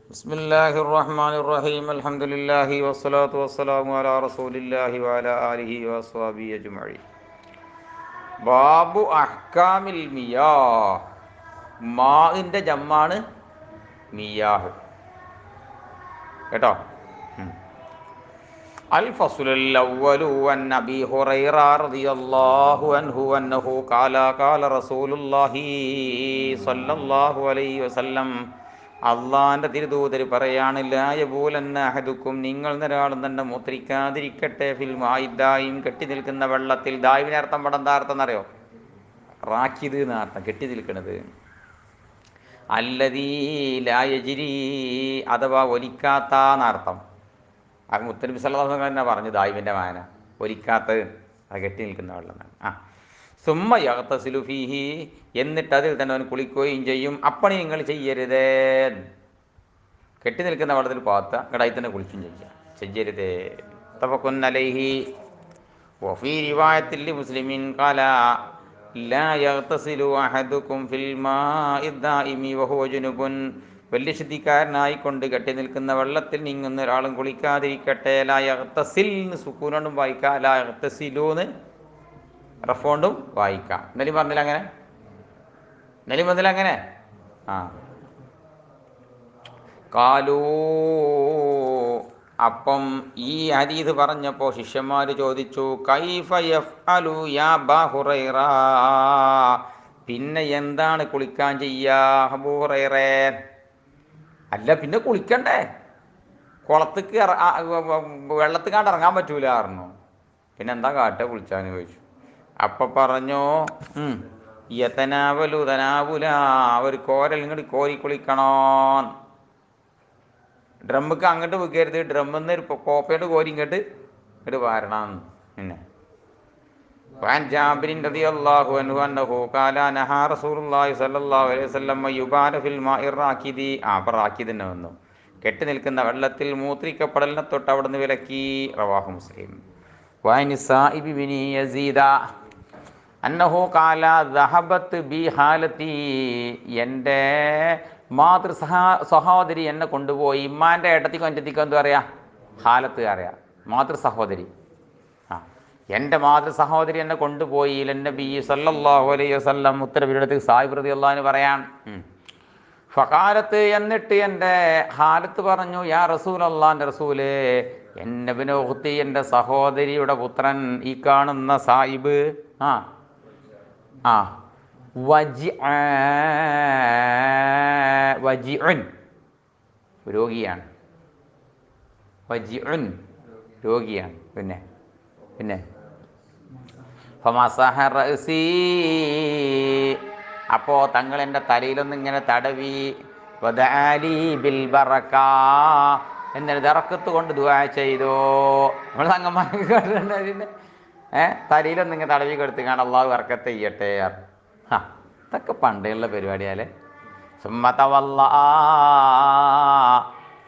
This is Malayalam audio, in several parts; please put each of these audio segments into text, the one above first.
ബിസ്മില്ലാഹിർ റഹ്മാനിർ റഹീം അൽഹംദുലില്ലാഹി വസ്സലാത്തു വസ്സലാമു അലാ റസൂലില്ലാഹി വഅലാ ആലിഹി വസ്വഹ്ബിഹി അജ്മഈൻ. ബാബു അഹ്കാമിൽ മിയാഹ്. മാഇന്റെ ജമ്മാണ് മിയാഹ് കേട്ടോ. അൽ ഫസ്ലുൽ അവ്വലു അൻ അബീ ഹുറൈറ റളിയല്ലാഹു അൻഹു അന്നഹു ഖാല റസൂലുള്ളാഹി സ്വല്ലല്ലാഹു അലൈഹി വസല്ലം, അള്ളാൻ്റെ തിരുദൂതർ പറയാണ്, ലാ യബൂലന്ന അഹദുക്കും, നിങ്ങൾ ഒരാളും തന്നെ മൂത്രിക്കാതിരിക്കട്ടെ, ഫിൽ മായിദായും, കെട്ടി നിൽക്കുന്ന വെള്ളത്തിൽ. ദായിവിന് അർത്ഥം പടം എന്താ അർത്ഥം എന്നറിയോ? റാക്കിത് എന്നർത്ഥം, കെട്ടി നിൽക്കുന്നത്. അല്ലദീ ലാ യജ്രി, അഥവാ ഒലിക്കാത്ത എന്നർത്ഥം. അത് മുത്തനബി സല്ലല്ലാഹു അലൈഹി വസല്ലം തന്നെ പറഞ്ഞു, ദായിവിൻ്റെ വായന ഒലിക്കാത്തത്, അത് കെട്ടി നിൽക്കുന്ന വെള്ളം എന്നാണ്. സുമ്മ യഗ്തസിലു ഫീഹി, എന്നിട്ട് അതിൽ തന്നെ അവൻ കുളിക്കുകയും ചെയ്യും. അപ്പണി നിങ്ങൾ ചെയ്യരുതേ, കെട്ടി നിൽക്കുന്ന വെള്ളത്തിൽ പാത്ത കടായി തന്നെ കുളിക്കുകയും ചെയ്യരുതേ. തഫഖുൻ അലൈഹി. വഫീ റിവായത്തിൽ മുസ്ലിമിൻ ഖാല ലാ യഗ്തസിലു അഹദുക്കും ഫിൽ മാഇ ദായിമി വഹുവ ജുനുബുൻ, വലിയ ശുദ്ധിക്കാരനായിക്കൊണ്ട് കെട്ടി നിൽക്കുന്ന വെള്ളത്തിൽ നീങ്ങുന്ന ഒരാളും കുളിക്കാതിരിക്കട്ടെ. ലാ യഗ്തസിൽ സുക്കൂനോണ്ടും വായിക്കാം, ലാ യഗ്തസിലൂന്ന് റഫോണ്ടും വായിക്കാം. എന്നാലും പറഞ്ഞില്ല അങ്ങനെ, എന്നാലും പറഞ്ഞില്ല അങ്ങനെ. കാലൂ, അപ്പം ഈ ഹദീസ് പറഞ്ഞപ്പോൾ ശിഷ്യന്മാർ ചോദിച്ചു, കൈഫ യഫ്അലു യാ അബാ ഹുറൈറ, പിന്നെ എന്താണ് കുളിക്കാൻ ചെയ്യാ അബൂ ഹുറൈറേ? അല്ല പിന്നെ കുളിക്കണ്ടേ, കുളത്തേക്ക് വെള്ളത്തിക്കാണ്ട് ഇറങ്ങാൻ പറ്റൂല പറഞ്ഞു. പിന്നെ എന്താ കാട്ടുക കുളിച്ചാന്ന് ചോദിച്ചു. അപ്പം പറഞ്ഞു, യതനാവലു തനാവുല, ഒരു കോരൽ ഇങ്ങോട്ട് കോരി കുളിക്കണോ. ഡ്രമ്മുക്ക് അങ്ങോട്ട് വെക്കരുത്, ഡ്രമ്മിന്ന് ഒരു കോപ്പയോട് കോരി ഇങ്ങോട്ട് വാരണം. പിന്നെ وعن جابر رضي الله عنه أنه قال نهى رسول الله صلى الله عليه وسلم يبال في الماء الراكد. അപ്പോൾ റാക്കിദ് തന്നെ വന്നു, കെട്ടി നിൽക്കുന്ന വെള്ളത്തിൽ മൂത്രിക്കപ്പെടലിനെ തൊട്ട് അവിടെ നിന്ന് വിലക്കി. റവാഹു മുസ്ലിം. وعن السائب بن يزيد أنه قال ذهبت بي حالتي, എൻ്റെ മാതൃ സഹോദരി എന്നെ കൊണ്ടുപോയി. ഇമ്മാൻ്റെ ഏട്ടത്തിക്കും അഞ്ചത്തിക്കും എന്താ പറയുക? ഹാലത്ത് അറിയാം, മാതൃ സഹോദരി. എൻ്റെ മാതൃ സഹോദരി എന്നെ കൊണ്ടുപോയി. നബി സല്ലല്ലാഹു അലൈഹി വസല്ലം, ഉത്തരവിടത്ത് സാഹിബ് റളിയല്ലാഹു അൻഹു പറയാൻ. ഫഖാലത്ത്, എന്നിട്ട് എൻ്റെ ഹാലത്ത് പറഞ്ഞു, യാ റസൂലല്ലാഹ്, എൻ്റെ റസൂലേ, എന്നബിന് ഉഖ്തി, എൻ്റെ സഹോദരിയുടെ പുത്രൻ, ഈ കാണുന്ന സാഹിബ് വജിഉൻ, രോഗിയാണ്. വജിഉൻ, രോഗിയാണ്. പിന്നെ ഫമസഹ റഅസി, അപ്പോൾ തങ്ങൾ എൻ്റെ തലയിലൊന്നും ഇങ്ങനെ തടവി. വദഅലി ബിൽ ബറക, എന്നൊരു ബറക്കത്ത് കൊണ്ട് ദുആ ചെയ്തു. നമ്മൾ സംഗമാതിന്റെ തലയിലൊന്നും ഇങ്ങനെ തടവി കൊടുത്തുകാണ് അള്ളാഹു ബറക്കത്ത് ചെയ്യട്ടെ. ഇതൊക്കെ പണ്ടുള്ള പരിപാടിയാലേ. സുമ്മതവല്ല,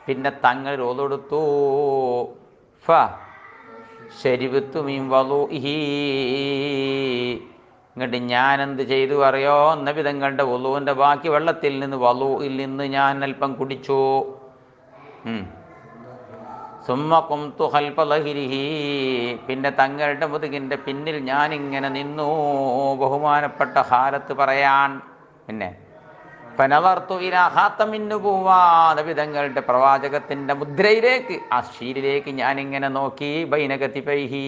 പിന്നെ തങ്ങൾ റോളെടുത്തു. ശരിവത്തു മീൻ വളുഇഹി, ഇങ്ങോട്ട് ഞാൻ എന്ത് ചെയ്തു അറിയോ? നബി തങ്ങളുടെ വളുവിൻ്റെ ബാക്കി വെള്ളത്തിൽ നിന്ന്, വളുഇൽ നിന്ന് ഞാൻ അല്പം കുടിച്ചു. സുമ്മ ഖുംതു ഖൽഫ ലഹ്രിഹി, പിന്നെ തങ്ങളുടെ മുതുകിൻ്റെ പിന്നിൽ ഞാനിങ്ങനെ നിന്നു. ബഹുമാനപ്പെട്ട ഹാലത്ത് പറയാൻ. പിന്നെ ഫനവർതു ഇലാ ഖാതമിൻ നുബുവ്വ, നബി തങ്ങളുടെ പ്രവാചകത്തിൻ്റെ മുദ്രയിലേക്ക്, ആ ഷീലിലേക്ക് ഞാനിങ്ങനെ നോക്കി. ബൈന കതിഫൈഹി,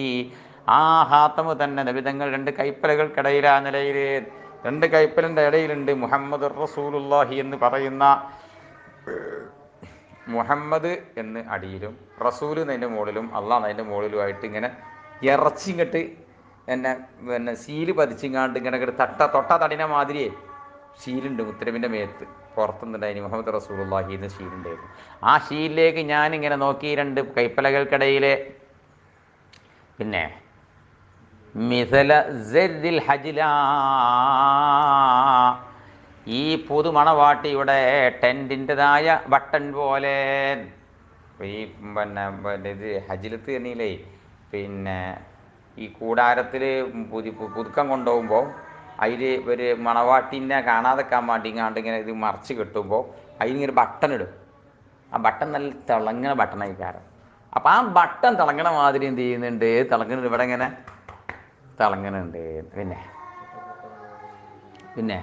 ആ ഹാത്തമ് തന്നെ നബി തങ്ങൾ രണ്ട് കൈപ്പലകൾക്കിടയിൽ, ആ നിലയിൽ രണ്ട് കൈപ്പലിൻ്റെ ഇടയിലുണ്ട് മുഹമ്മദ് റസൂലുള്ളാഹി എന്ന് പറയുന്ന, മുഹമ്മദ് എന്ന് അടിയിലും റസൂൽ എന്നതിൻ്റെ മുകളിലും അള്ളാഹ് എന്നതിൻ്റെ മുകളിലുമായിട്ട് ഇങ്ങനെ ഇറച്ചിങ്ങട്ട് പിന്നെ സീല് പതിച്ചിങ്ങാണ്ട് ഇങ്ങനെ തൊട്ട തടിന മാതിരിയേ ഷീലുണ്ട് മുത്തരബിൻ്റെ മേത്ത്. പുറത്തുനിന്നുണ്ടായിരുന്നു മുഹമ്മദ് റസൂലുള്ളാഹി എന്ന് ഷീലുണ്ടായിരുന്നു. ആ ഷീലിലേക്ക് ഞാനിങ്ങനെ നോക്കി, രണ്ട് കൈപ്പലകൾക്കിടയിൽ. പിന്നെ മിഥല സരിൽ ഹജ്ല, ഈ പുതുമണവാട്ടിയുടെ ടെൻറ്റിൻ്റെതായ ബട്ടൺ പോലെ. ഈ പിന്നെ ഇത് ഹജ്ലത്ത് തന്നെയില്ലേ, പിന്നെ ഈ കൂടാരത്തിൽ പുതുക്കം കൊണ്ടുപോകുമ്പോൾ അതിൽ ഒരു മണവാട്ടിനെ കാണാതെക്കാൻ വേണ്ടി ഇങ്ങനെ ഇത് മറച്ച് കെട്ടുമ്പോൾ അതിലിങ്ങനെ ബട്ടൺ ഇടും. ആ ബട്ടൺ നല്ല തിളങ്ങണ ബട്ടണായിക്കാരം. അപ്പം ആ ബട്ടൺ തിളങ്ങണ മാതിരി എന്ത് ചെയ്യുന്നുണ്ട്, തിളങ്ങുന്നുണ്ട്, ഇവിടെ ഇങ്ങനെ തിളങ്ങുന്നുണ്ട്. പിന്നെ പിന്നെ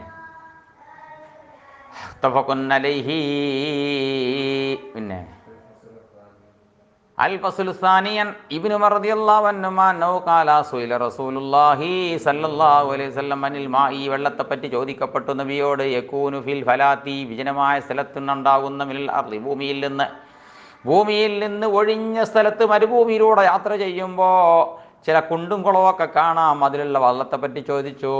അൽ ഫസ്ലു സാനിയൻ ഇബ്നു ഉമർ റളിയല്ലാഹു അൻഹുമാ അന്നഹു ഖാല സുഇല റസൂലുള്ളാഹി സ്വല്ലല്ലാഹു അലൈഹി വസല്ലം അനിൽ മാഇ, വെള്ളത്തെ പറ്റി ചോദിക്കപ്പെട്ടു നബിയോട്. യകൂനു ഫിൽ ഫലാത്തി, വിജനമായ സ്ഥലത്തുണ്ടാകുന്ന മിനൽ അർളി, ഭൂമിയിൽ നിന്ന് ഒഴിഞ്ഞ സ്ഥലത്ത് മരുഭൂമിയിലൂടെ യാത്ര ചെയ്യുമ്പോൾ ചില കുണ്ടും കുളമൊക്കെ കാണാം. അതിലുള്ള വള്ളത്തെപ്പറ്റി ചോദിച്ചു.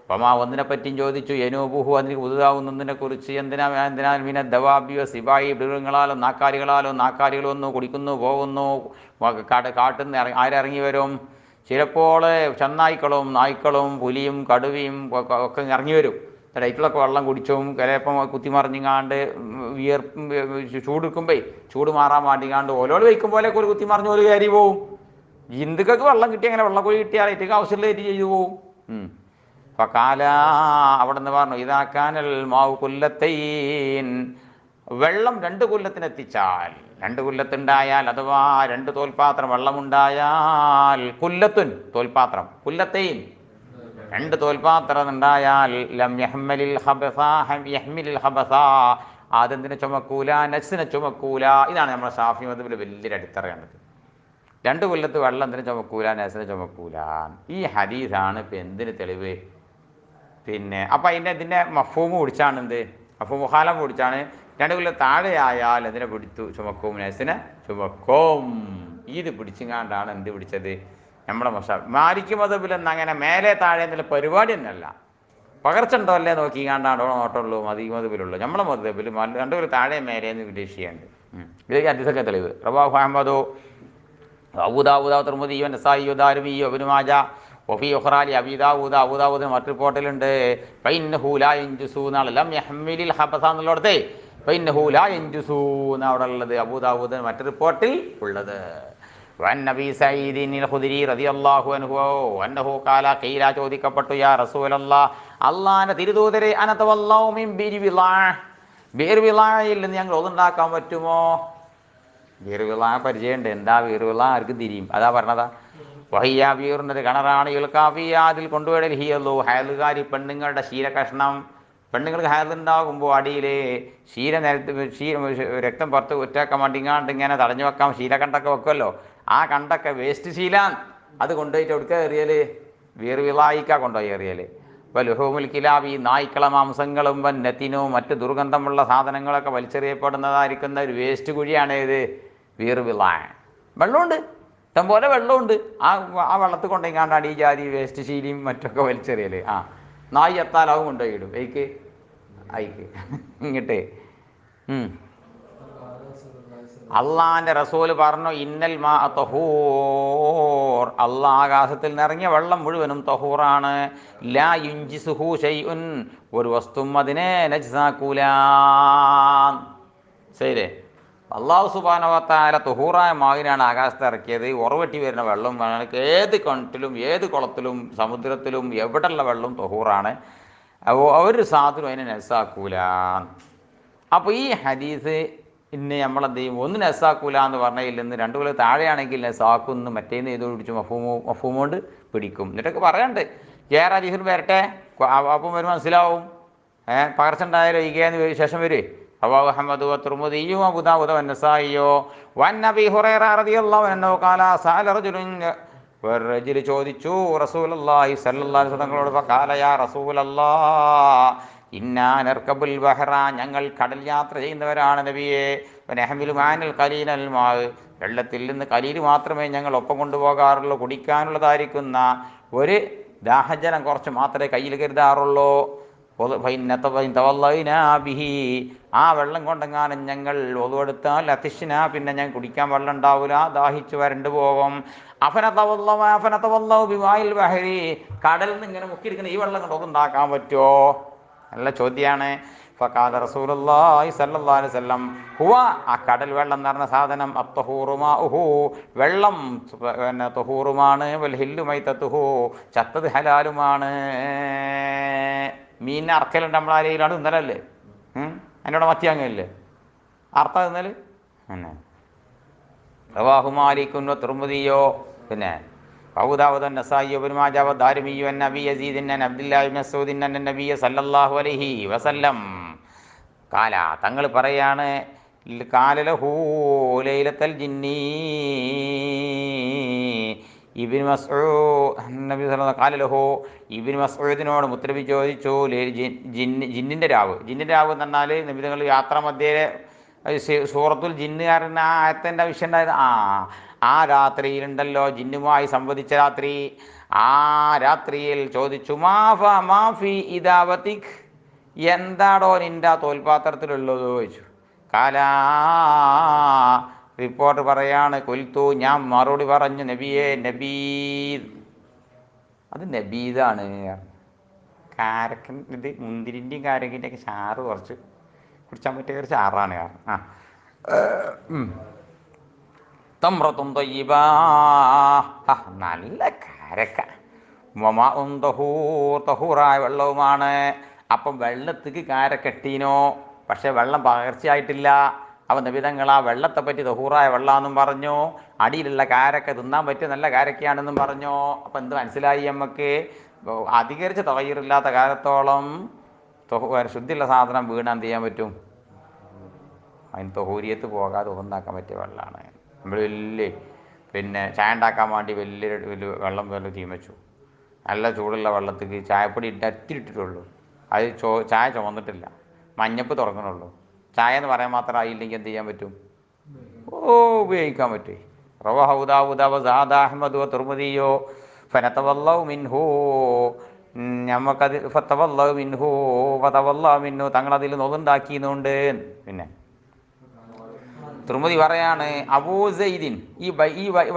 പമാ, ഒന്നിനെ പറ്റിയും ചോദിച്ചു. യനൂബുഹു, അതിന് പുതുതാവുന്നതിനെ കുറിച്ച്. എന്തിനാൽ പിന്നെ ദവാബിയോ സിബായി, മൃഗങ്ങളാലും നാക്കാലികൾ വന്നു കുടിക്കുന്നു പോകുന്നു. കാട്ടിൽ നിന്ന് ആരിറങ്ങി വരും? ചിലപ്പോൾ ചെന്നായ്ക്കളും നായ്ക്കളും പുലിയും കടുവയും ഒക്കെ ഇറങ്ങി വരും. ഡേറ്റിലൊക്കെ വെള്ളം കുടിച്ചും ചിലപ്പം കുത്തിമറിഞ്ഞിങ്ങാണ്ട് ചൂടെടുക്കുമ്പോൾ ചൂട് മാറാൻ വേണ്ടിങ്ങാണ്ട് ഓലോട് വയ്ക്കും പോലെയൊക്കെ ഒരു കുത്തിമറിഞ്ഞ് ഒരു കയറി പോവും. ഹിന്ദുക്കൾക്ക് വെള്ളം കിട്ടി, അങ്ങനെ വെള്ളക്കുഴി കിട്ടിയാൽ ഏറ്റവും ആവശ്യമുള്ള ഏറ്റ് ചെയ്തു പോവും. അപ്പം കാല അവിടെ നിന്ന് പറഞ്ഞു, ഇതാക്കാനൽ മാവ് കുല്ലത്തൈൻ, വെള്ളം 2 കൊല്ലത്തിനെത്തിച്ചാൽ, 2 കൊല്ലത്തുണ്ടായാൽ, അഥവാ 2 തോൽപാത്രം വെള്ളമുണ്ടായാൽ, കുല്ലത്തുൻ തോൽപാത്രം, കുല്ലത്തൈൻ 2 തോൽപാത്രം ഉണ്ടായാൽ, ലം യഹ്മലിൽ ഹബസ, അതെന്തിനെ ചുമക്കൂല, നസിനെ ചുമക്കൂല. ഇതാണ് നമ്മുടെ ഷാഫി മദ്ഹബിലെ വലിയൊരു അടിത്തറയാണത്. 2 കൊല്ലത്ത് വെള്ളം എന്തിനെ ചുമക്കൂല, നസിനെ ചുമക്കൂല. ഈ ഹദീസാണ് ഇപ്പം എന്തിന് തെളിവ്? പിന്നെ അപ്പം ഇതിൻ്റെ മഫ്ഹൂമ് പിടിച്ചാണ് എന്ത്, മഫ്ഹൂം മുഖാലഫ പിടിച്ചാണ് 2 കൊല്ലം താഴെയായാൽ എന്തിനെ പിടിച്ചു ചുമക്കും, നസിനെ ചുമക്കും. ഇത് പിടിച്ചിങ്ങാണ്ടാണ് എന്ത് പിടിച്ചത് നമ്മുടെ മാലിക് മദ്ഹബിലെന്ന്. അങ്ങനെ മേലെ താഴെ എന്നുള്ള പരിപാടി തന്നെയല്ല, പകർച്ചുണ്ടോ അല്ലേ നോക്കിക്കാണ്ടാണോ നോട്ടുള്ളൂ മാലിക് മദ്ഹബിലുള്ളൂ. നമ്മുടെ മദ്ഹബിൽ 2 കൊല്ലം താഴെ മേലേന്ന് വിദേശിയുണ്ട്. ഇതൊക്കെ ഹദീസൊക്കെ തെളിവ്. റവാഹു അഹ്മദു അബൂദാവൂദ് തിർമിദി നസായി ദാരിമി ഇബ്നു മാജ വഫി ഉഖ്റാലി അബീ ദാവൂദ് മറ്റു റിപ്പോർട്ടിലുണ്ട്. ഫഇന്നഹു ലാ യൻജുസു ലം യഹ്മിലിൽ ഹബസ എന്നുള്ളടത്തെ ഫഇന്നഹു ലാ യൻജുസു അവിടെ ഉള്ളത് അബൂദാവൂദ് മറ്റു റിപ്പോർട്ടിൽ ഉള്ളത്. വൻ നബി സഈദിൻ അൽ ഖുദരി റളിയല്ലാഹു അൻഹു അന്നഹു ഖാല, ഖീല ചോദിക്കപ്പെട്ടു, യാ റസൂലല്ലാഹ്, അല്ലാഹുവിന്റെ തിരുദൂതരെ, അനതവല്ലഹു മിൻ ബിർവിളായിൽ നിന്ന് ഞങ്ങൾ ഒന്നുണ്ടാക്കാൻ പറ്റുമോ? വീറുവിള പരിചയമുണ്ട്. എന്താ വീറുവിള? ആർക്കും തിരിയും. അതാ പറഞ്ഞതാ. വഹിയ വീറുന്നത് കിണറാണ്. യുൽക്കാഫിയ, അതിൽ കൊണ്ടുപോയി ഹിയല്ലോ, ഹയലുകാരി പെണ്ണുങ്ങളുടെ ശീലകഷ്ണം. പെണ്ണുങ്ങൾക്ക് ഹയലുണ്ടാകുമ്പോൾ അടിയിൽ രക്തം പുറത്ത് ഉറ്റാക്കാൻ വേണ്ടിങ്ങാണ്ട് ഇങ്ങനെ തടഞ്ഞു വെക്കാം, ശീലക്കണ്ടൊക്കെ വെക്കുമല്ലോ. ആ കണ്ടൊക്കെ വേസ്റ്റ് ശീലാൻ, അത് കൊണ്ടുപോയിട്ട് എവിടുക്ക എറിയൽ? വീറുവിളായിക്കാ കൊണ്ടുപോയി എറിയൽ. ലുഹൂമുൽ കിലാബി, നായ്ക്കള മാംസങ്ങളും വന്നത്തിനും മറ്റ് ദുർഗന്ധമുള്ള സാധനങ്ങളൊക്കെ വലിച്ചെറിയപ്പെടുന്നതായിരിക്കുന്ന ഒരു വേസ്റ്റ് കുഴിയാണ് ഇത് വീറുവിള. വെള്ളമുണ്ട്, ഇഷ്ടംപോലെ വെള്ളമുണ്ട്. ആ വെള്ളത്തിൽ കൊണ്ടുപോയിക്കാണ്ടാണ് ഈ ജാതി വേസ്റ്റ് ശീലിയും മറ്റൊക്കെ വലിച്ചെറിയൽ. നായി എത്താലാവും കൊണ്ടുപോയിടും. അയക്ക് ഇങ്ങോട്ട്. അള്ളാന്റെ റസൂല് പറഞ്ഞു, ഇന്നൽ മാ തഹൂർ, അള്ളാഹ് ആകാശത്തിൽ നിറങ്ങിയ വെള്ളം മുഴുവനും തഹൂറാണ്. ലാ യുൻജിസുഹു ഷൈഉൻ, ഒരു വസ്തുവും അതിനെ നജ്സാക്കൂല. ശരിയല്ലേ? അള്ളാഹു സുബ്ഹാനഹു വ തആല തുഹൂറായ മാവിനാണ് ആകാശത്ത് ഇറക്കിയത്. ഉറവെട്ടി വരുന്ന വെള്ളം ഏത് കിണറ്റിലും ഏത് കുളത്തിലും സമുദ്രത്തിലും എവിടെയുള്ള വെള്ളം തുഹൂറാണ്. ഒരു സാധനം അതിനെ നജ്സാക്കൂല. അപ്പോൾ ഈ ഹദീസ് ഇന്ന് നമ്മളെന്ത് ചെയ്യും? ഒന്ന് നസാക്കൂല എന്ന് പറഞ്ഞതിൽ നിന്ന് 2 കൊല്ലം താഴെയാണെങ്കിൽ നസാക്കുന്ന് മറ്റേന്ന് ചെയ്ത് പിടിച്ചു മഫൂമ് കൊണ്ട് പിടിക്കും. എന്നിട്ടൊക്കെ പറയണ്ട് ഏറെ ഹദീസിൽ വരട്ടെ, അപ്പം വരും മനസ്സിലാവും. പകർച്ചുണ്ടായാലോ ഈകയെന്ന് ശേഷം വരെ. റവാഹു അഹ്മദ് വതിർമിദി വഅബൂ ദാവൂദ് വന്നസായി വൻ നബി ഹുറൈറ റളിയല്ലാഹു അൻഹു ഖാല സഅല റജുലുൻ ചോദിച്ചു റസൂലുള്ളാഹി സ്വല്ലല്ലാഹു അലൈഹി വസല്ലമയോട്, ഫഖാല യാ റസൂലല്ലാഹ് ഇന്നാ നർകബുൽ ബഹ്റ, ഞങ്ങൾ കടൽ യാത്ര ചെയ്യുന്നവരാണ് നബിയെ. വനഹ്മിലു മാനൽ ഖലീലൽ മാ, വെള്ളത്തിൽ നിന്ന് കലീൽ മാത്രമേ ഞങ്ങൾ ഒപ്പം കൊണ്ടുപോകാറുള്ളൂ. കുടിക്കാനുള്ളതായിരിക്കുന്ന ഒരു ദാഹജലം കുറച്ച് മാത്രമേ കയ്യിൽ കരുതാറുള്ളൂ. ആ വെള്ളം കൊണ്ടെങ്ങാനും ഞങ്ങൾ ഒതുവെടുത്താൽ അതിഷ്ന, പിന്നെ ഞാൻ കുടിക്കാൻ വെള്ളം ഉണ്ടാവില്ല, ദാഹിച്ച് വരണ്ടു പോകും. കടലിൽ നിന്ന് ഇങ്ങനെ മുക്കിയിരിക്കുന്ന ഈ വെള്ളം കൊണ്ട് ഒതുണ്ടാക്കാൻ പറ്റുമോ? നല്ല ചോദ്യമാണ്. ഫഖാല റസൂലുള്ളാഹി സ്വല്ലല്ലാഹു അലൈഹി വസല്ലം ഹുവ, ആ കടൽ വെള്ളം എന്ന് പറഞ്ഞ സാധനം അത്തഹൂറു മാഉഹു, വെള്ളം പിന്നെ തഹൂറുമാണ്. വൽ ഹില്ലു മൈതതുഹു, ചത്തത് ഹലാലുമാണ്. മീനിനെ അറക്കലുണ്ട് നമ്മളാരെയിലാണ്, ഇന്നലല്ലേ? അതിനോട് മത്തി അങ്ങല്ലേ അർത്ഥം തിന്നൽ? പിന്നെ റവാഹു മാലിക്കുൻ തുർമുദിയോ പിന്നെ അബൂദാവൂദ് നസായി ഇബ്നു മാജ ദാരിമി അൻ നബി യസീദ് അൻ അബ്ദുല്ലാഹി ഇബ്നു മസ്ഊദ് അൻ നബി സല്ലല്ലാഹു അലൈഹി വസല്ലം കാല തങ്ങൾ പറയാണ് കാലലഹു ലൈലത്തൽ ജിന്നി ഇബ്നു മസ്ഊദ് നബി സല്ലല്ലാഹു കാലലഹു ഇബ്നു മസ്ഊദിനോട് മുത്തനബി ചോദിച്ചു ജിന്നിൻ്റെ രാവ് എന്ന് പറഞ്ഞാൽ നബി തങ്ങൾ യാത്രാമധ്യേ സൂറത്തുൽ ജിന്നുകാരൻ ആ ആയത്തിൻ്റെ വിഷയം ഉണ്ടായത് ആ രാത്രിയിലുണ്ടല്ലോ ജിന്നുമായി സംവദിച്ച രാത്രി ആ രാത്രിയിൽ ചോദിച്ചു മാഫി ഇദാവതിക് എന്താടോ നിൻ്റെ ആ തോൽപാത്രത്തിലുള്ളത് ചോദിച്ചു കാലാ റിപ്പോർട്ട് പറയാണ് കൊൽത്തു ഞാൻ മറുപടി പറഞ്ഞു നബിയെ നബീദ് അത് നബീദാണ് കാരക്കൻ ഇത് മുന്തിരിൻ്റെയും കാരക്കിൻ്റെയൊക്കെ ചാറ് കുറച്ച് കുടിച്ചാൻ പറ്റിയ ഒരു ചാറാണ് തമ്രത്തും തൊയ്യബാ നല്ല കാരക്ക തഹൂറായ വെള്ളവുമാണ്. അപ്പം വെള്ളത്തേക്ക് കാരക്കെട്ടീനോ, പക്ഷേ വെള്ളം പകർച്ചയായിട്ടില്ല. അപ്പം നബിതങ്ങൾ ആ വെള്ളത്തെ പറ്റി തഹൂറായ വെള്ളമെന്നും പറഞ്ഞു, അടിയിലുള്ള കാരക്ക തിന്നാൻ പറ്റിയ നല്ല കാരക്കയാണെന്നും പറഞ്ഞു. അപ്പം എന്ത് മനസ്സിലായി നമുക്ക്? അധികരിച്ച് തകയ്യറില്ലാത്ത കാലത്തോളം ശുദ്ധിയുള്ള സാധനം വീണാൻ എന്ത് ചെയ്യാൻ പറ്റും? അതിന് തഹൂരിയത്ത് പോകാതെ ഉണ്ടാക്കാൻ പറ്റിയ വെള്ളമാണ്. നമ്മൾ വലിയ പിന്നെ ചായ ഉണ്ടാക്കാൻ വേണ്ടി വലിയ വെള്ളം പോലെ തീ വെച്ചു. നല്ല ചൂടുള്ള വെള്ളത്തേക്ക് ചായപ്പൊടി ഇട്ടിട്ടുള്ളൂ. അത് ചായ ചുമന്നിട്ടില്ല, മഞ്ഞപ്പ് തുറങ്ങണുള്ളൂ. ചായ എന്ന് പറയാൻ മാത്രം ആയില്ലെങ്കിൽ എന്ത് ചെയ്യാൻ പറ്റും? ഉപയോഗിക്കാൻ പറ്റും. അഹ്മദ് തുർമുദിയോ ഫനതവല്ലഹു മിൻഹു ഞമ്മക്കത് ഫതവല്ലഹു മിൻഹു ഫതവല്ലഹു മിൻഹു തങ്ങളതിൽ നോതുണ്ടാക്കിയെന്നുണ്ട്. പിന്നെ തുർമുദി പറയാണ് അബൂ സൈദിൻ ഈ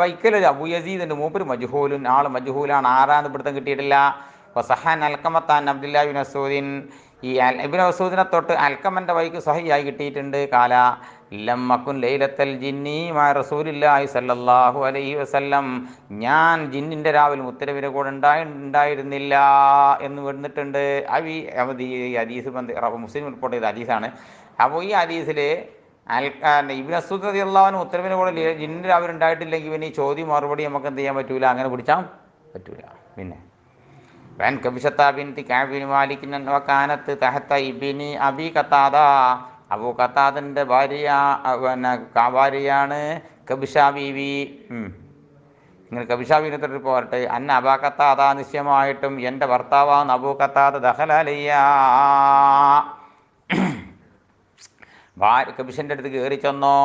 വൈക്കലൊരു അബൂ യസീദ് മൂപ്പര് മജ്ഹൂലുൻ, ആൾ മജ്ഹൂലാണ്, ആരാന്ന് പിടുത്തം കിട്ടിയിട്ടില്ല. വസഹൻ അൽക്കമത്താൻ അബ്ദുല്ലാഹി ഇബ്നു മസ്ഊദിൻ ഈ ഇബ്നു മസ്ഊദിനെ തൊട്ട് അൽക്കമൻ്റെ വൈക്ക് സഹിയായി കിട്ടിയിട്ടുണ്ട്. കാല ലമ്മക്കുൻ ലൈലത്തൽ ജിന്നി മാ റസൂലില്ലാഹി സല്ലല്ലാഹു അലൈഹി വസല്ലം ഞാൻ ജിന്നിൻ്റെ രാവിലെ മുത്തനബിയുടെ കൂടെ ഉണ്ടായിരുന്നില്ല എന്ന് വന്നിട്ടുണ്ട്. ഈ ഹദീസ് മുസ്ലിം റിപ്പോർട്ട് ചെയ്ത ഹദീസാണ്. അപ്പോൾ ഈ ഹദീസിൽ ഇബ്നു മസ്ഊദ് റളിയല്ലാഹു അൻഹു ഉത്തരവിന് കൂടെ ജിന്നിൻ്റെ രാവിലെ ഉണ്ടായിട്ടില്ലെങ്കിൽ പിന്നെ ഈ ചോദ്യം മറുപടി നമുക്ക് എന്ത് ചെയ്യാൻ പറ്റൂല, അങ്ങനെ പിടിച്ചാൽ പറ്റൂല. പിന്നെ വൻ കബിശത്ത ബിൻതി കഅബ് ബിൻ മാലിക് വകാനത്ത് തഹത ഇബ്നി അബി ഖതാദ അബൂ ഖതാദൻ്റെ ഭാര്യയാണ് കബിശ ബീവി. ഇങ്ങനെ കബിശ ബീവിനെ തൊട്ട് പോരട്ടെ. അന്ന അബാ ഖതാദ നിശ്ചയമായിട്ടും എൻ്റെ ഭർത്താവാണ് അബൂ ഖതാദ ദഖല അലയ്യ കബിഷൻ്റെ അടുത്ത് കയറി ചെന്നോ.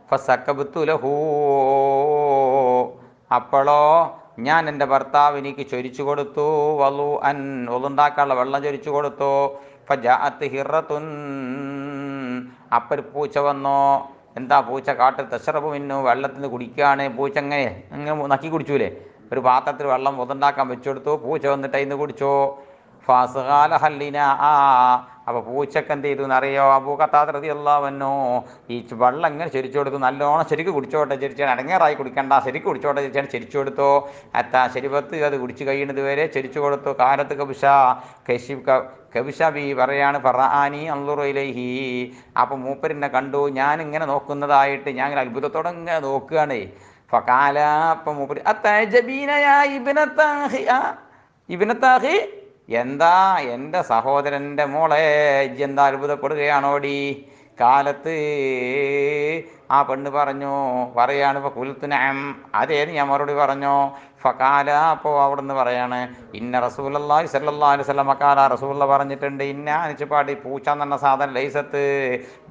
ഫസക്കബ്തു ലഹു അപ്പോഴോ ഞാൻ എൻ്റെ ഭർത്താവിനിക്ക് ചൊരിച്ചു കൊടുത്തു. ഒതുണ്ടാക്കാനുള്ള വെള്ളം ചൊരിച്ചു കൊടുത്തു. ഫജഅത്ത് ഹിറത്തുൻ അപ്പൊരു പൂച്ച വന്നോ. എന്താ പൂച്ച? കാട്ടിൽ തശ്റബു മിന്നു വെള്ളത്തിൽ നിന്ന് കുടിക്കുകയാണ്. പൂച്ച അങ്ങനെ നക്കി കുടിച്ചൂലേ, ഒരു പാത്രത്തിൽ വെള്ളം ഒതുണ്ടാക്കാൻ വെച്ചു കൊടുത്തു. പൂച്ച വന്നിട്ട് അതിന് കുടിച്ചോ. ഫാസ്കാല ഹല്ലിന അപ്പോൾ പൂച്ചക്ക് എന്ത് ചെയ്തു എന്നറിയോ? അബൂ ഖതാദ റളിയല്ലാഹു അൻഹു ഈ വെള്ളം ഇങ്ങനെ ചെരിച്ചു കൊടുത്തു. നല്ലോണം ശരിക്കും കുടിച്ചോട്ടെ ചെരിച്ചാണ്, അടങ്ങേറായി കുടിക്കണ്ട, ശരിക്കും കുടിച്ചോട്ടെ ചെരിച്ചാണ് ചെരിച്ചു കൊടുത്തു. ശരിപത്ത് അത് കുടിച്ച് കഴിയുന്നത് വരെ ചെരിച്ചു കൊടുത്തു. കാലത്ത് കബിഷ ബി പറയാണ് ഫറാനി അൻളുറു ഇലൈഹി അപ്പോൾ മൂപ്പരിനെ കണ്ടു, ഞാനിങ്ങനെ നോക്കുന്നതായിട്ട് ഞാൻ ഇങ്ങനെ അത്ഭുതത്തോടെ ഇങ്ങനെ നോക്കുകയാണ്. ഫകാല അപ്പം മൂപ്പര് ഇബ്നത്താഹി എന്താ എൻ്റെ സഹോദരൻ്റെ മോളെ എന്താ അത്ഭുതപ്പെടുകയാണോടി? കാലത്ത് ആ പെണ്ണ് പറയാണ് ഇപ്പോൾ കുൽത്തുനം അതേത് ഞാൻ മറുപടി പറഞ്ഞു. ഫകാല അപ്പോൾ അവിടെ നിന്ന് പറയാണ് ഇന്ന റസൂലുള്ളാഹി സ്വല്ലല്ലാഹു അലൈഹി വസല്ലം കാല റസൂലുള്ള പറഞ്ഞിട്ടുണ്ട് ഇന്ന അനിച്ചപ്പാടി പൂച്ച എന്ന് പറഞ്ഞ സാധനം ലൈസത്ത്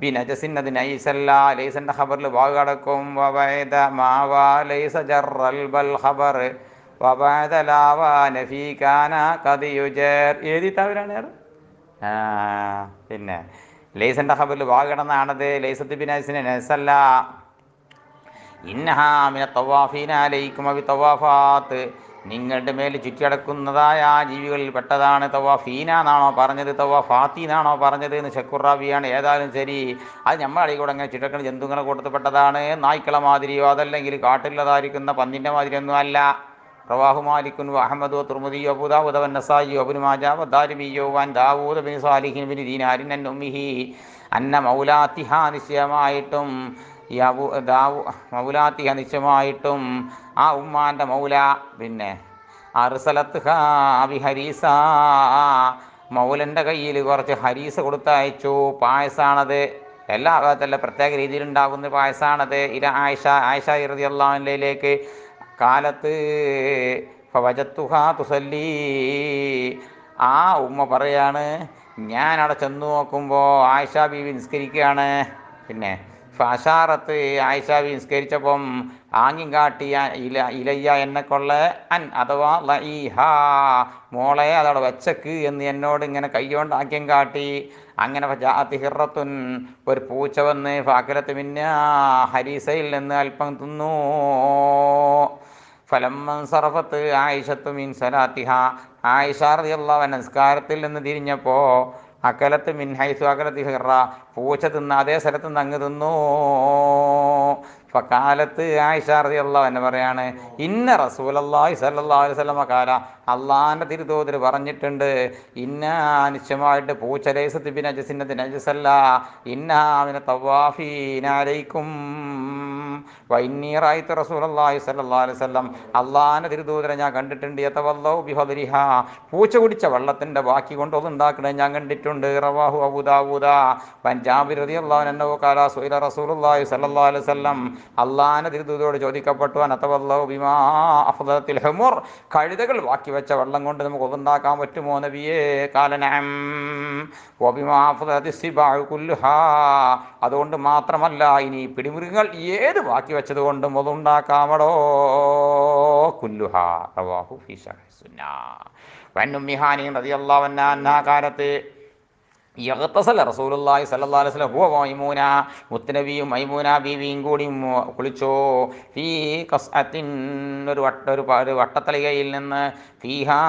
ബി നജസിൻ അത് നൈസല്ല. ലൈസൻ്റെ ഖബറിൽ വാവ് കടക്കും. വബൈദ മാവാ ലൈസ ജറൽ ബൽ ഖബർ എഴുതിത്തവരാണ്. പിന്നെ ലൈസൻ്റെ ഖബറിൽ വാഗടന്നാണത്. ലൈസത്ത് ബിനസിനെ നസല്ല. ഇന്നഹാമിന തവാഫീന അലൈക്കും അബി തവാഫാത്ത് നിങ്ങളുടെ മേൽ ചുറ്റിയടക്കുന്നതായ ആ ജീവികളിൽ പെട്ടതാണ്. തവാഫീന എന്നാണോ പറഞ്ഞത്, തവാഫാത്തി എന്നാണോ പറഞ്ഞത് എന്ന് ഷക്കുറാബിയാണ്. ഏതായാലും ശരി, അത് നമ്മൾ അടികൂടെ അങ്ങനെ ചുറ്റക്കുന്ന ജന്തുക്കളെ കൂട്ടത്തിൽപ്പെട്ടതാണ്. നായ്ക്കളെ മാതിരിയോ അതല്ലെങ്കിൽ കാട്ടിലുള്ളതായിരിക്കുന്ന പന്നിൻ്റെ മാതിരിയൊന്നും അല്ല. റവാഹു മാലിക്കുൻ അഹ്മദ് തുർമുദി അബൂ ദാവൂദ് വന്നസായി ഇബ്നു മാജ വദാരിമി വൻ ദാവൂദ് ബിൻ സാലിഹിൻ ബിൻ ദീനാരിൻ അൻ ഉമ്മിഹി അന്ന മൗലാത്തിഹ നിശ്ചയമായിട്ടും ഈ മൗലാത്തിഹ നിശ്ചയമായിട്ടും ആ ഉമ്മാൻ്റെ മൗല പിന്നെ അർസലത്ത് ഹരീസ മൗലൻ്റെ കയ്യിൽ കുറച്ച് ഹരീസ് കൊടുത്തയച്ചു. പായസാണത്, എല്ലാ ഭാഗത്തല്ല പ്രത്യേക രീതിയിലുണ്ടാകുന്ന പായസാണത്. ആയിഷ റളിയല്ലാഹു അൻഹയിലേക്ക് കാലത്ത് ഫവജത്തുഹാ തുസല്ലി. ആ ഉമ്മ പറയാണ്, ഞാൻ അവിടെ ചെന്ന് നോക്കുമ്പോൾ ആയിഷ ബീവി നിസ്കരിക്കുകയാണ്. പിന്നെ ഫാഷാറത്ത് ആയിഷ ബീവി നിസ്കരിച്ചപ്പം ആംഗ്യം കാട്ടിയ ഇലയ്യ എന്നെ കൊള്ള അൻ അഥവാ ലഈഹ മോളെ അതവിടെ വെച്ചക്ക് എന്ന് എന്നോട് ഇങ്ങനെ കൈകൊണ്ട് ആംഗ്യം കാട്ടി. അങ്ങനെ ഹിറത്തുൻ ഒരു പൂച്ച വന്ന് ഫാക്കലത്ത് മിന്ന ഹരീസയിൽ നിന്ന് അല്പം തിന്നു. ഫലമ്മൻ സർഫത്ത് ആയിഷത്തു മിൻ സലാത്തിഹ ആയിഷ റളിയല്ലാഹു അൻഹ നിസ്കാരത്തിൽ നിന്ന് തിരിഞ്ഞപ്പോൾ അക്കലത്ത് മിൻ ഹൈസു അകലത്ത് ഹിറ പൂച്ച തിന്ന അതേ സ്ഥലത്ത് നിന്ന് അങ്ങ് തിന്നു. ഫക്കാലത്ത് ആയിഷ റളിയല്ലാഹു അൻഹ പറയാണ്, ഇന്ന റസൂലുള്ളാഹി സ്വല്ലല്ലാഹു അലൈഹി വസല്ലമ കാല അള്ളാഹിൻ്റെ തിരുതൂതർ പറഞ്ഞിട്ടുണ്ട്, ഇന്ന നിശ്ചയമായിട്ട് പൂച്ച ലൈസത്ത് ബി നജസിന്നതി നജസല്ല ഇന്ന തവാഫീന അലൈക്കും വഇന്നീ റഅയ്തു റസൂലുള്ളാഹി സ്വല്ലല്ലാഹു അലൈഹി വസല്ലം അള്ളാഹിൻ്റെ തിരുതൂതരെ ഞാൻ കണ്ടിട്ടുണ്ട് യതവല്ലൗ ബിഫദ്രിഹ പൂച്ച കുടിച്ച വെള്ളത്തിൻ്റെ ബാക്കി കൊണ്ട് അതുണ്ടാക്കണേ ഞാൻ കണ്ടിട്ടുണ്ട്. റവാഹു അബൂ ദാവൂദ. ജാബിർ റളിയല്ലാഹു അൻഹു ഖാല സുഇല റസൂലുള്ളാഹി സ്വല്ലല്ലാഹു അലൈഹി വസല്ലം അള്ളാഹിൻ്റെ തിരുതൂതരോട് ചോദിക്കപ്പെട്ടു, അനതവല്ലൗ ബിമാ അഫ്ദലത്തിൽ ഹുമുർ കഴുതകൾ ബാക്കി വെച്ച വെള്ളം കൊണ്ട് നമുക്ക് ഒതുണ്ടാക്കാൻ പറ്റുമോ നബിയേ? ഖാല നഅം വബിമാ അഫ്ദലത്തിസ് സിബാഉ കുല്ലുഹാ അതുകൊണ്ട് മാത്രമല്ല ഇനി പിടിമൃഗങ്ങൾ ഏത് ബാക്കി വെച്ചത് കൊണ്ടും ഒതുണ്ടാക്കാമടോ. കുല്ലുഹാ റവാഹു ഫീ ശർഹി സുന്ന. വഅൻ ഉമ്മി ഹാനി റളിയല്ലാഹു അൻഹാ കാലത്ത് യഗ്തസല റസൂലുള്ളാഹി സ്വല്ലല്ലാഹു അലൈഹി വസല്ലം ഹുവ മൈമൂന മുത്തനബിയും മൈമൂന ബീവിയും കൂടി കുളിച്ചോ. ഫീ ഖസ്അത്തിൻ ഒരു വട്ടത്തളികയിൽ നിന്ന് ഫീഹാ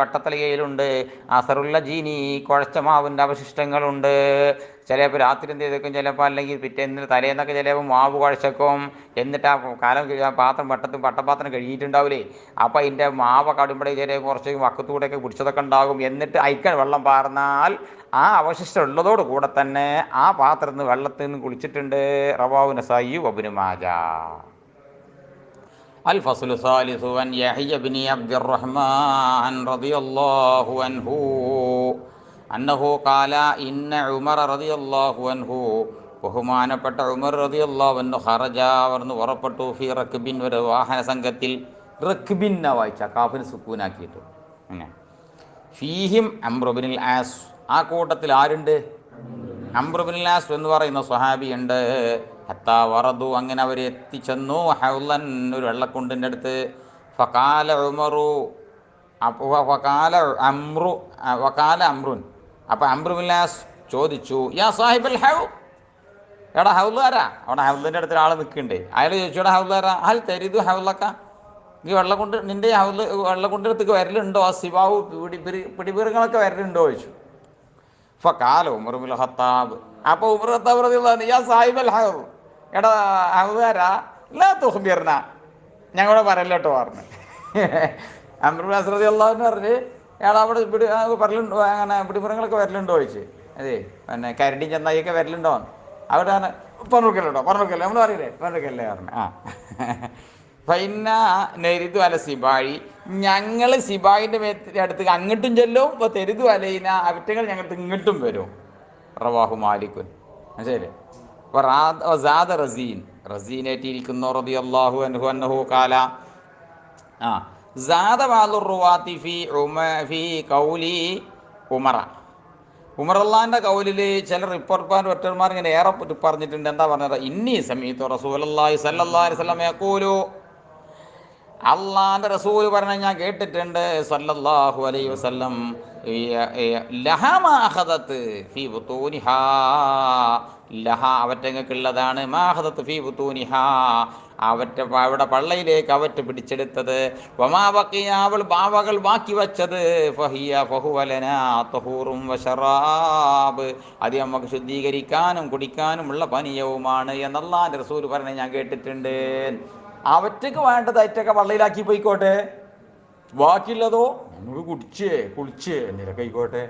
വട്ടത്തളികയിലുണ്ട് അസറുല്ല ജീനി കുഴച്ച മാവിൻ്റെ അവശിഷ്ടങ്ങളുണ്ട്. ചിലപ്പോൾ രാത്രി എന്ത് ചെയ്തേക്കും, ചിലപ്പോൾ അല്ലെങ്കിൽ പിറ്റേന്ന് തലേന്നൊക്കെ ചിലപ്പോൾ മാവ് കുഴച്ചേക്കും. എന്നിട്ട് ആ കാലം പാത്രം വട്ടപാത്രം കഴുകിയിട്ടുണ്ടാവില്ലേ, അപ്പോൾ അതിൻ്റെ മാവ് കടുമ്പോഴേക്ക് ചില കുറച്ച് വക്കത്തൂടെയൊക്കെ പിടിച്ചതൊക്കെ ഉണ്ടാകും. എന്നിട്ട് അയക്കാൻ വെള്ളം പാർന്നാൽ ആ അവശിഷ്ടം ഉള്ളതോട് കൂടെ തന്നെ ആ പാത്രത്തിൽ നിന്ന് വെള്ളത്തിൽ നിന്ന് കുളിച്ചിട്ടുണ്ട്. റവാഹു നസായി വബ്നു മാജ. അൽ ഫസ്ലു സാലിസു അൻ യഹ്യ ഇബ്നു അബ്ദുർറഹ്മാൻ റളിയല്ലാഹു അൻഹു അന്നഹു ഖാല ഇന്ന ഉമർ റളിയല്ലാഹു അൻഹു ബഹുമാനപ്പെട്ട ഉമർ റളിയല്ലാഹു അൻഹു ഖറജ വർന്നു പുറപ്പെട്ടു ഫി റക്ബിൻ ഒരു വാഹന സംഘത്തിൽ. റക്ബിൻ വായിച്ച കാഫിന് സുക്കൂനാക്കിയിട്ട് അങ്ങനെ. ഫീഹിം അംറു ഇബ്നുൽ ആസ് ആ കൂട്ടത്തിൽ ആരുണ്ട്? അംറു ഇബ്നുൽ ആസ് എന്ന് പറയുന്ന സ്വഹാബിയുണ്ട്. ഹത്താ വറദു അങ്ങനെ അവർ എത്തിച്ചെന്നു ഹൗലൻ ഒരു വെള്ളക്കുണ്ടിൻ്റെ അടുത്ത്. ഫഖാല ഉമറു ഫഖാല അമ്രുൻ അപ്പോൾ അംറു ഇബ്നുൽ ആസ് ചോദിച്ചു, യാ സാഹിബൽ ഹൗ എടാ ഹൗലുകാരാ. അവിടെ ഹൗലിൻ്റെ അടുത്ത് ഒരാൾ നിൽക്കുന്നുണ്ട്. അയാൾ ചോദിച്ചു, എടാ ഹൗലുകാരാ ഹൽ തരിതു ഹൗലക്ക ഈ വെള്ളക്കൊണ്ട് നിൻ്റെ വെള്ളക്കൊണ്ടിൻ്റെ അടുത്തേക്ക് വരലുണ്ടോ? ആ സിബാവു പിടിപീറുകളൊക്കെ വരലുണ്ടോ ചോദിച്ചു. ഫഖാല ഉമർ ഇബ്നുൽ ഖത്താബ് അപ്പോൾ ഉമർ ഖത്താബ് റളിയല്ലാഹു അൻഹു യാ സാഹിബൽ ഹൗ എടാ ഹൗലുകാരാ ലാ തുഖ്ബിർന ഞങ്ങളോട് പറയല്ലോട്ടോ പറഞ്ഞു. അംറു ഇബ്നുൽ ആസ് റളിയല്ലാഹു അൻഹു പറഞ്ഞ് എടാ അവിടെ പറയലുണ്ടോ, അങ്ങനെ പിടിപീറുകളൊക്കെ വരലുണ്ടോ ചോദിച്ചു. അതെ പിന്നെ കരടി ചെന്നായിയൊക്കെ വരലുണ്ടോ? അവിടെ പറഞ്ഞോക്കല്ലോ നമ്മൾ അറിയില്ലേ പറഞ്ഞോക്കല്ലേ പറഞ്ഞു. ആ ഫൈന നെരിതു അല സിബായി ഞങ്ങൾ സിബായിൻ്റെ അടുത്ത് അങ്ങോട്ടും ചെല്ലും. ഇപ്പോൾ തെരുതു അലൈന അവറ്റങ്ങൾ ഞങ്ങൾക്ക് ഇങ്ങോട്ടും വരും. റവാഹു മാലിക്കുൻ ശരി. അപ്പോൾ റസീനേറ്റിയിരിക്കുന്നു റളിയല്ലാഹു അൻഹു അന്നഹു ഖാല സാദ ബാദുർ റുവാത്തി ഫീ ഖൗലി ഉമറ ഉമറുള്ളാൻ്റെ കൗലിൽ ചില റിപ്പോർട്ടർമാർ ഇങ്ങനെ ഏറെ പറഞ്ഞിട്ടുണ്ട്. എന്താ പറഞ്ഞത്? ഇന്നി സമീഅതു റസൂലുള്ളാഹി സ്വല്ലല്ലാഹു അലൈഹി വസല്ലം യഖൂലു അള്ളാൻ്റെ റസൂൽ പറഞ്ഞ ഞാൻ കേട്ടിട്ടുണ്ട് സല്ലല്ലാഹു അലൈഹി വസല്ലം ലഹ മാഖദത്ത് ഫീ ബുതൂനിഹാ ലഹ അവറ്റങ്ങൾക്കുള്ളതാണ് മാഖദത്ത് ഫീ ബുതൂനിഹാ അവിടെ പള്ളയിലേക്ക് അവറ്റ് പിടിച്ചെടുത്തത്. വമാ ബഖിയ അവൾ ബാവകൾ ബാക്കി വച്ചത് ഫഹുവ ലനാ തഹൂറും വശറാബ് അത് നമുക്ക് ശുദ്ധീകരിക്കാനും കുടിക്കാനുമുള്ള പാനീയവുമാണ് എന്നല്ലാഹുവിൻ്റെ റസൂൽ പറഞ്ഞ് ഞാൻ കേട്ടിട്ടുണ്ട്. അവറ്റക്ക് വേണ്ടത് അറ്റൊക്കെ പള്ളയിലാക്കി പോയിക്കോട്ടെ, ബാക്കിയുള്ളതോ നമുക്ക് കുളിച്ച് എന്തെങ്കിലുമൊക്കെ ആയിക്കോട്ടെ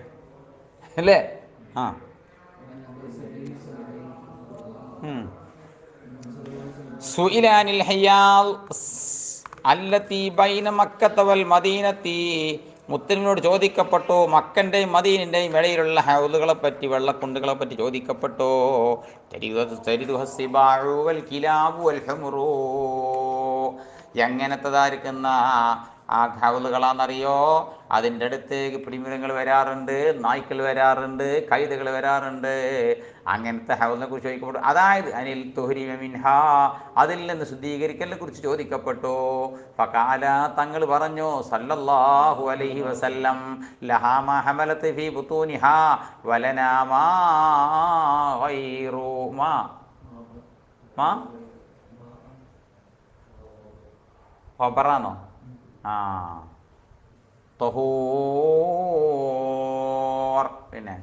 അല്ലേ. ആ സുയിലാനിൽ ഹയ്യാൽ അല്ലത്തി ബൈന മക്കത്ത വൽ മദീനത്തി, മുത്തലിനോട് ചോദിക്കപ്പെട്ടു മക്കൻ്റെയും മദീനിൻ്റെയും ഇടയിലുള്ള ഹൗലുകളെ പറ്റി, വെള്ളക്കുണ്ടുകളെ പറ്റി ചോദിക്കപ്പെട്ടു. എങ്ങനത്തതായിരിക്കുന്ന ആ ഹൗലുകളാണെന്നറിയോ? അതിൻ്റെ അടുത്തേക്ക് പിടിമൃഗങ്ങൾ വരാറുണ്ട്, നായ്ക്കൾ വരാറുണ്ട്, കൈതകൾ വരാറുണ്ട്. അങ്ങനത്തെ ഹൗലിനെ കുറിച്ച് ചോദിക്കപ്പെട്ടു. അതായത് അനിൽ തുഹരിമ മിൻഹ, അതിൽ നിന്ന് ശുദ്ധീകരിക്കലിനെ കുറിച്ച് ചോദിക്കപ്പെട്ടു. ഫഖാല, തങ്ങൾ പറഞ്ഞു സല്ലല്ലാഹു അലൈഹി വസല്ലം, ലഹാ മാ ഹമലത് ഫീ ബുതൂനിഹാ വലനാ മാ ഗൈറു മാ മാ ഖബറാണോ? ആ തൊഹൂർ. പിന്നെ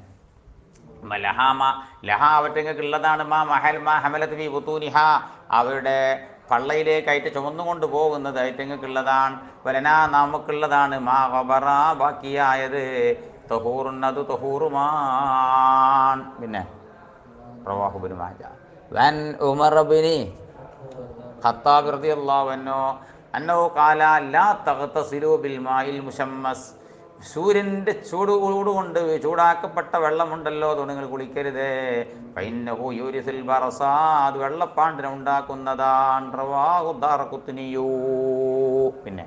അവറ്റങ്ങൾക്കുള്ളതാണ് മാ മഹൽ മാ ഹമലത്ത് ഫീ ബുതൂനിഹ, അവരുടെ പള്ളയിലേക്കായിട്ട് ചുമന്നുകൊണ്ട് പോകുന്നത് ഐറ്റങ്ങൾക്കുള്ളതാണ്. വലനാ, നമുക്കുള്ളതാണ്. മാ ഖബറ, ബാക്കിയായത് തൊഹൂറുൻ, അത് തൊഹൂറുമാൻ. പിന്നെ റവാഹു ഇബ്നു മാജ. വൻ ഉമർ ഇബ്നു ഖത്താബ് റളിയല്ലാഹു അൻഹു അന്നഹു ഖാല ലാ തഗ്തസിലു ബിൽ മാഇൽ മുശമ്മസ്, സൂര്യൻ്റെ ചൂടുകൊണ്ട് ചൂടാക്കപ്പെട്ട വെള്ളമുണ്ടല്ലോ, അത് നിങ്ങൾ കുളിക്കരുത്. ഫഇന്നഹു യൂരിസുൽ ബറസ, അത് വെള്ളപ്പാണ്ടിനെ ഉണ്ടാക്കുന്നതാണ്. റവാഹു ദാറഖുത്നിയു. പിന്നെ